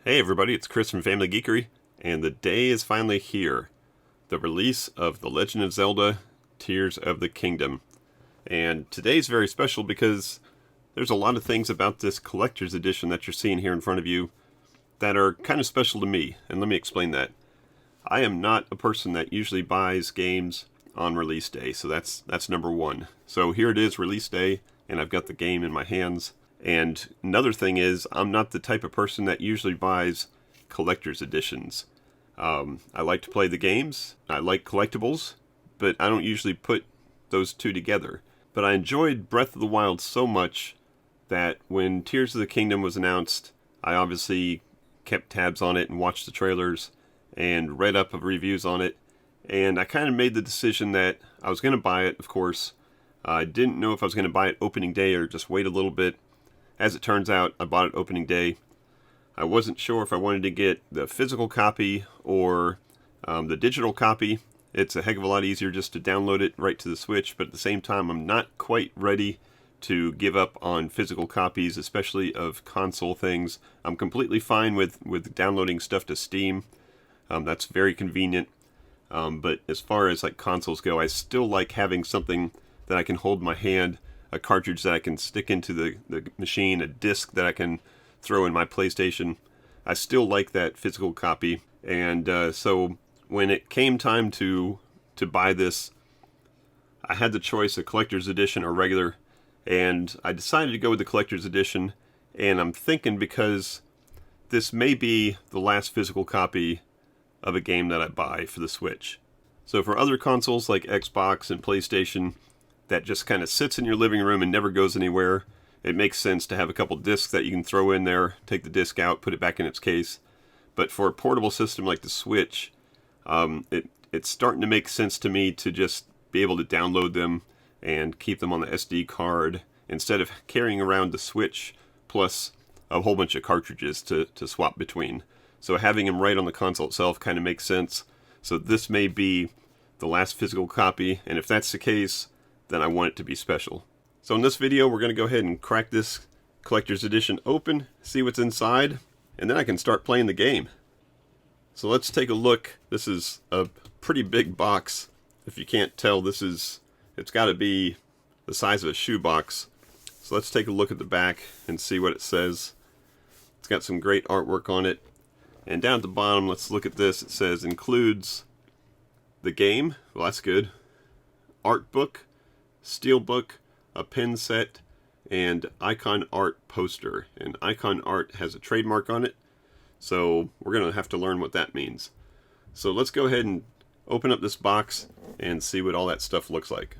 Hey everybody, it's Chris from Family Geekery, and the day is finally here. The release of The Legend of Zelda Tears of the Kingdom. And today's very special because there's a lot of things about this collector's edition that you're seeing here in front of you that are kind of special to me, and let me explain that. I am not a person that usually buys games on release day, so that's number one. So here it is, release day, and I've got the game in my hands. And another thing is, I'm not the type of person that usually buys collector's editions. I like to play the games, I like collectibles, but I don't usually put those two together. But I enjoyed Breath of the Wild so much that when Tears of the Kingdom was announced, I obviously kept tabs on it and watched the trailers and read up of reviews on it. And I kind of made the decision that I was going to buy it, of course. I didn't know if I was going to buy it opening day or just wait a little bit. As it turns out, I bought it opening day. I wasn't sure if I wanted to get the physical copy or the digital copy. It's a heck of a lot easier just to download it right to the Switch, but at the same time, I'm not quite ready to give up on physical copies, especially of console things. I'm completely fine with downloading stuff to Steam. That's very convenient. But as far as like consoles go, I still like having something that I can hold in my hand, a cartridge that I can stick into the machine, a disc that I can throw in my PlayStation. I still like that physical copy. And so when it came time to buy this, I had the choice of collector's edition or regular. And I decided to go with the collector's edition. And I'm thinking because this may be the last physical copy of a game that I buy for the Switch. So for other consoles like Xbox and PlayStation, that just kind of sits in your living room and never goes anywhere, it makes sense to have a couple discs that you can throw in there, take the disc out, put it back in its case. But for a portable system like the Switch, it's starting to make sense to me to just be able to download them and keep them on the SD card instead of carrying around the Switch plus a whole bunch of cartridges to swap between. So having them right on the console itself kind of makes sense. So this may be the last physical copy, and if that's the case, then I want it to be special. So in this video, we're going to go ahead and crack this collector's edition open, see what's inside, and then I can start playing the game. So let's take a look. This is a pretty big box. If you can't tell, it's got to be the size of a shoebox. So let's take a look at the back and see what it says. It's got some great artwork on it. And down at the bottom, let's look at this. It says includes the game. Well, that's good. Art book, steelbook, a pin set, and Icon Art poster. And Icon Art has a trademark on it, so we're going to have to learn what that means. So let's go ahead and open up this box and see what all that stuff looks like.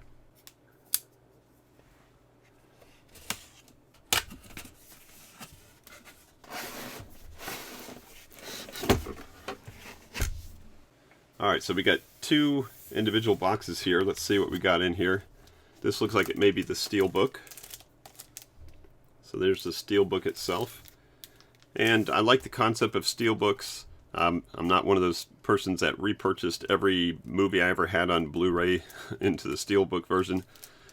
Alright, so we got two individual boxes here. Let's see what we got in here. This looks like it may be the steelbook. So there's the steelbook itself. And I like the concept of steelbooks. I'm not one of those persons that repurchased every movie I ever had on Blu-ray into the steelbook version.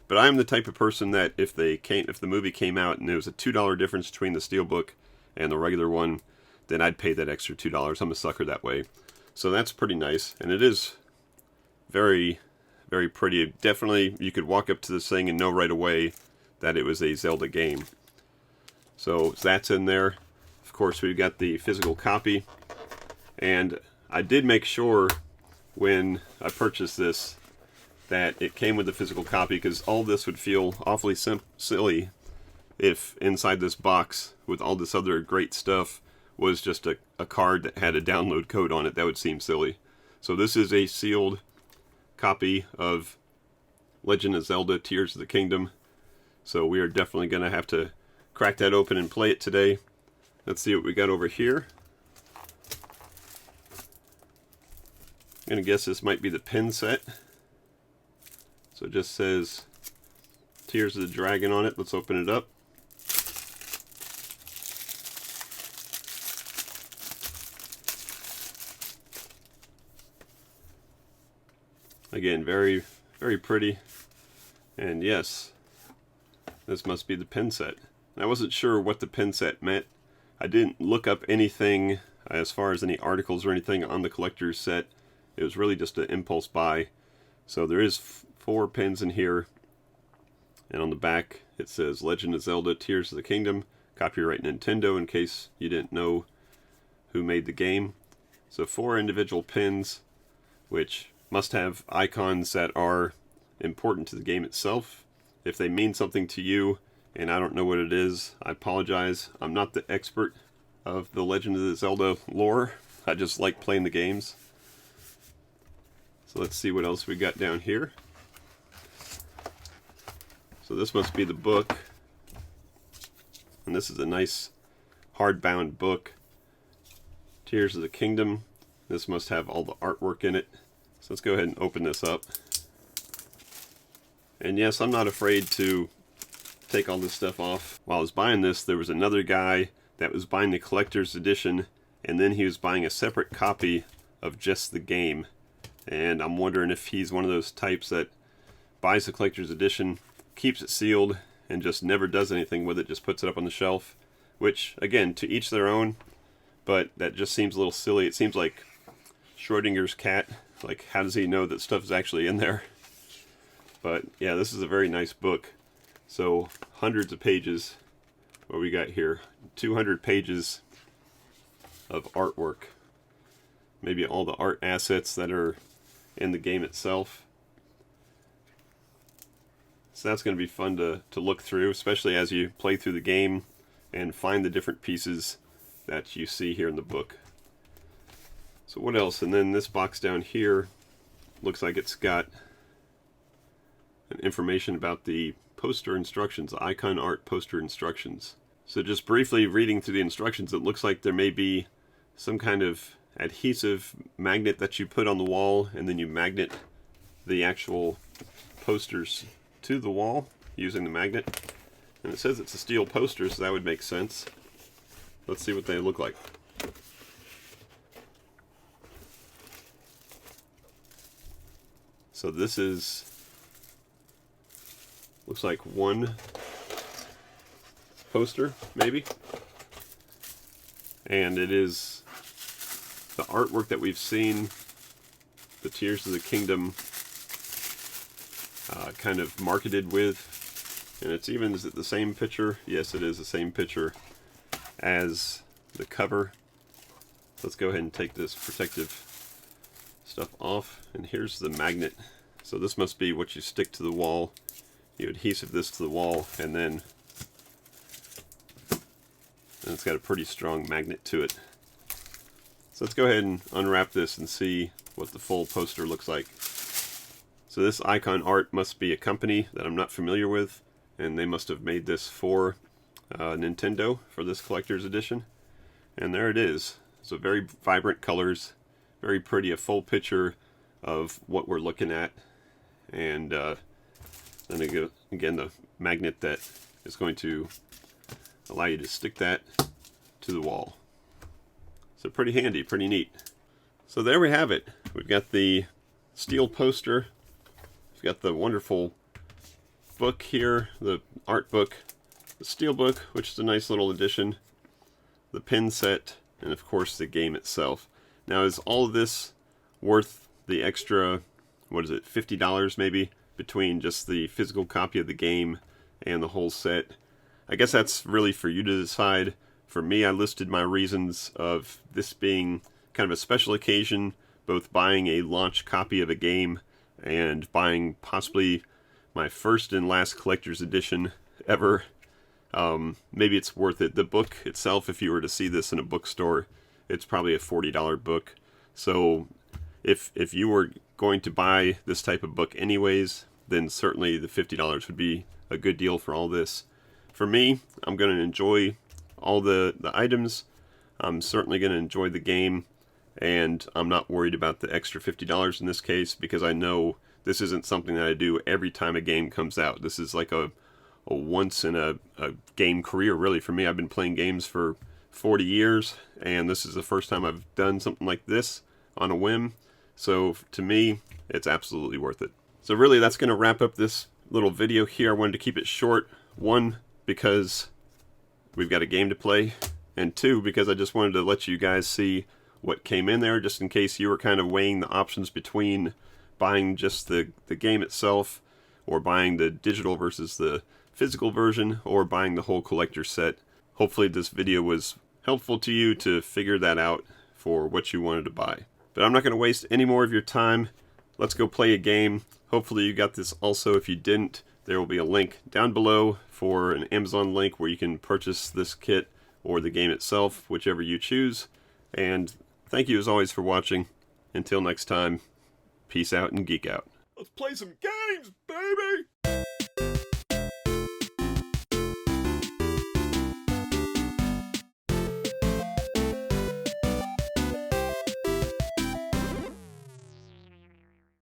But I'm the type of person that if the movie came out and there was a $2 difference between the steelbook and the regular one, then I'd pay that extra $2. I'm a sucker that way. So that's pretty nice, and it is very, very pretty. Definitely, you could walk up to this thing and know right away that it was a Zelda game. So that's in there. Of course, we've got the physical copy, and I did make sure when I purchased this that it came with the physical copy, because all this would feel awfully silly if inside this box with all this other great stuff was just a card that had a download code on it. That would seem silly. So this is a sealed copy of Legend of Zelda Tears of the Kingdom. So we are definitely going to have to crack that open and play it today. Let's see what we got over here. I'm going to guess this might be the pin set. So it just says Tears of the Dragon on it. Let's open it up. Again, very, very pretty. And yes, this must be the pin set. I wasn't sure what the pin set meant, I didn't look up anything as far as any articles or anything on the collector's set. It was really just an impulse buy. So there is 4 pins in here. And on the back it says Legend of Zelda Tears of the Kingdom, copyright Nintendo, in case you didn't know who made the game. So 4 individual pins, which must have icons that are important to the game itself. If they mean something to you and I don't know what it is, I apologize. I'm not the expert of the Legend of the Zelda lore. I just like playing the games. So let's see what else we got down here. So this must be the book. And this is a nice hardbound book. Tears of the Kingdom. This must have all the artwork in it. So let's go ahead and open this up. And yes, I'm not afraid to take all this stuff off. While I was buying this, there was another guy that was buying the collector's edition, and then he was buying a separate copy of just the game. And I'm wondering if he's one of those types that buys the collector's edition, keeps it sealed, and just never does anything with it, just puts it up on the shelf. Which, again, to each their own, but that just seems a little silly. It seems like Schrodinger's cat. Like, how does he know that stuff is actually in there? But yeah, this is a very nice book. So hundreds of pages. What we got here? 200 pages of artwork. Maybe all the art assets that are in the game itself. So that's going to be fun to look through, especially as you play through the game and find the different pieces that you see here in the book. So what else? And then this box down here looks like it's got an information about the poster instructions, the icon art poster instructions. So just briefly reading through the instructions, it looks like there may be some kind of adhesive magnet that you put on the wall, and then you magnet the actual posters to the wall using the magnet. And it says it's a steel poster, so that would make sense. Let's see what they look like. So this is, looks like one poster, maybe. And it is the artwork that we've seen, the Tears of the Kingdom kind of marketed with. And it's even, is it the same picture? Yes, it is the same picture as the cover. Let's go ahead and take this protective stuff off. And here's the magnet. So this must be what you stick to the wall. You adhesive this to the wall, and then it's got a pretty strong magnet to it. So let's go ahead and unwrap this and see what the full poster looks like. So this icon art must be a company that I'm not familiar with, and they must have made this for Nintendo for this collector's edition. And there it is. So very vibrant colors, very pretty, a full picture of what we're looking at. And then again, the magnet that is going to allow you to stick that to the wall. So pretty handy, pretty neat. So there we have it. We've got the steel poster. We've got the wonderful book here, the art book, the steel book, which is a nice little addition, the pin set, and of course the game itself. Now, is all of this worth the extra, what is it, $50 maybe, between just the physical copy of the game and the whole set? I guess that's really for you to decide. For me, I listed my reasons of this being kind of a special occasion, both buying a launch copy of a game and buying possibly my first and last collector's edition ever. Maybe it's worth it. The book itself, if you were to see this in a bookstore, it's probably a $40 book. So if you were going to buy this type of book anyways, then certainly the $50 would be a good deal for all this. For me, I'm going to enjoy all the items. I'm certainly going to enjoy the game, and I'm not worried about the extra $50 in this case, because I know this isn't something that I do every time a game comes out. This is like a once in a game career, really, for me. I've been playing games for 40 years, and this is the first time I've done something like this on a whim. So to me, it's absolutely worth it. So really, that's going to wrap up this little video here. I wanted to keep it short. One, because we've got a game to play, and 2, because I just wanted to let you guys see what came in there, just in case you were kind of weighing the options between buying just the game itself, or buying the digital versus the physical version, or buying the whole collector set. Hopefully this video was helpful to you to figure that out for what you wanted to buy. But I'm not going to waste any more of your time. Let's go play a game. Hopefully you got this also. If you didn't, there will be a link down below for an Amazon link where you can purchase this kit or the game itself, whichever you choose. And thank you as always for watching. Until next time, peace out and geek out. Let's play some games, baby!